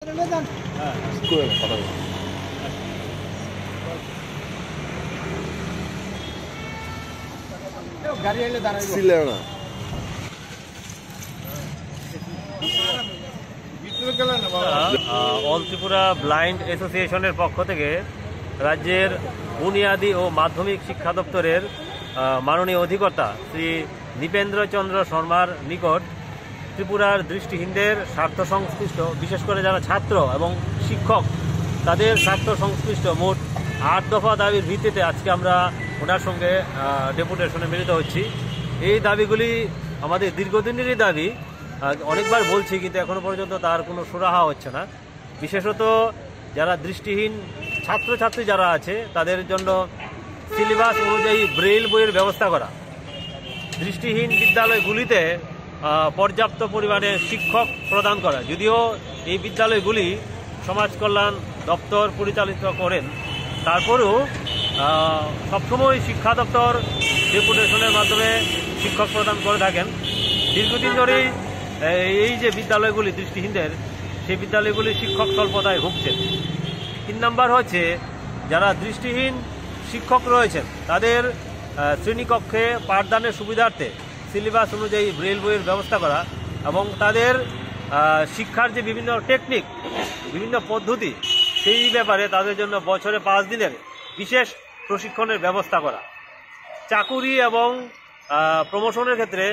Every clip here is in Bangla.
অল ত্রিপুরা ব্লাইন্ড অ্যাসোসিয়েশনের পক্ষ থেকে রাজ্যের বুনিয়াদী ও মাধ্যমিক শিক্ষা দপ্তরের মাননীয় অধিকর্তা শ্রী নৃপেন্দ্র চন্দ্র শর্মার নিকট ত্রিপুরার দৃষ্টিহীনদের স্বার্থ সংশ্লিষ্ট, বিশেষ করে যারা ছাত্র এবং শিক্ষক, তাদের স্বার্থ সংশ্লিষ্ট মোট 8 দফা দাবির ভিত্তিতে আজকে আমরা ওনার সঙ্গে ডেপুটেশনে মিলিত হচ্ছি। এই দাবিগুলি আমাদের দীর্ঘদিনেরই দাবি, অনেকবার বলছি কিন্তু এখনো পর্যন্ত তার কোনো সুরাহা হচ্ছে না। বিশেষত যারা দৃষ্টিহীন ছাত্রছাত্রী যারা আছে তাদের জন্য সিলেবাস অনুযায়ী ব্রেইল বইয়ের ব্যবস্থা করা, দৃষ্টিহীন বিদ্যালয়গুলিতে পর্যাপ্ত পরিমাণে শিক্ষক প্রদান করা। যদিও এই বিদ্যালয়গুলি সমাজ কল্যাণ দপ্তর পরিচালিত করেন, তারপরেও সবসময় শিক্ষা দপ্তর ডেপুটেশনের মাধ্যমে শিক্ষক প্রদান করে থাকেন। দীর্ঘদিন ধরেই এই যে বিদ্যালয়গুলি দৃষ্টিহীনদের, সেই বিদ্যালয়গুলি শিক্ষক স্বল্পতায় ভুগছেন। 3 নম্বর হচ্ছে যারা দৃষ্টিহীন শিক্ষক রয়েছেন তাদের শ্রেণীকক্ষে পাঠদানের সুবিধার্থে সিলেবাস অনুযায়ী ব্রেইল বইয়ের ব্যবস্থা করা এবং তাদের শিক্ষার যে বিভিন্ন টেকনিক, বিভিন্ন পদ্ধতি, সেই ব্যাপারে তাদের জন্য বছরে 5 দিনের বিশেষ প্রশিক্ষণের ব্যবস্থা করা। চাকুরি এবং প্রমোশনের ক্ষেত্রে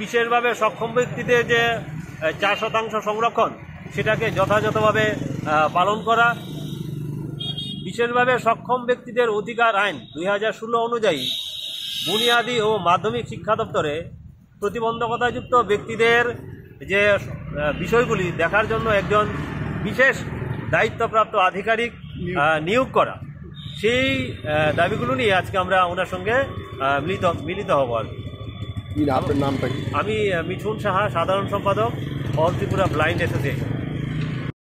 বিশেষভাবে সক্ষম ব্যক্তিদের যে 4% সংরক্ষণ, সেটাকে যথাযথভাবে পালন করা। বিশেষভাবে সক্ষম ব্যক্তিদের অধিকার আইন 2016 অনুযায়ী বুনিয়াদী ও মাধ্যমিক শিক্ষা দপ্তরে প্রতিবন্ধকতাযুক্ত ব্যক্তিদের যে বিষয়গুলি দেখার জন্য একজন বিশেষ দায়িত্বপ্রাপ্ত আধিকারিক নিয়োগ করা। সেই দাবিগুলো নিয়ে আজকে আমরা ওনার সঙ্গে মিলিত হব। আপনার নামটা কি? আমি মিঠুন সাহা, সাধারণ সম্পাদক অল ত্রিপুরা ব্লাইন্ড অ্যাসোসিয়েশন।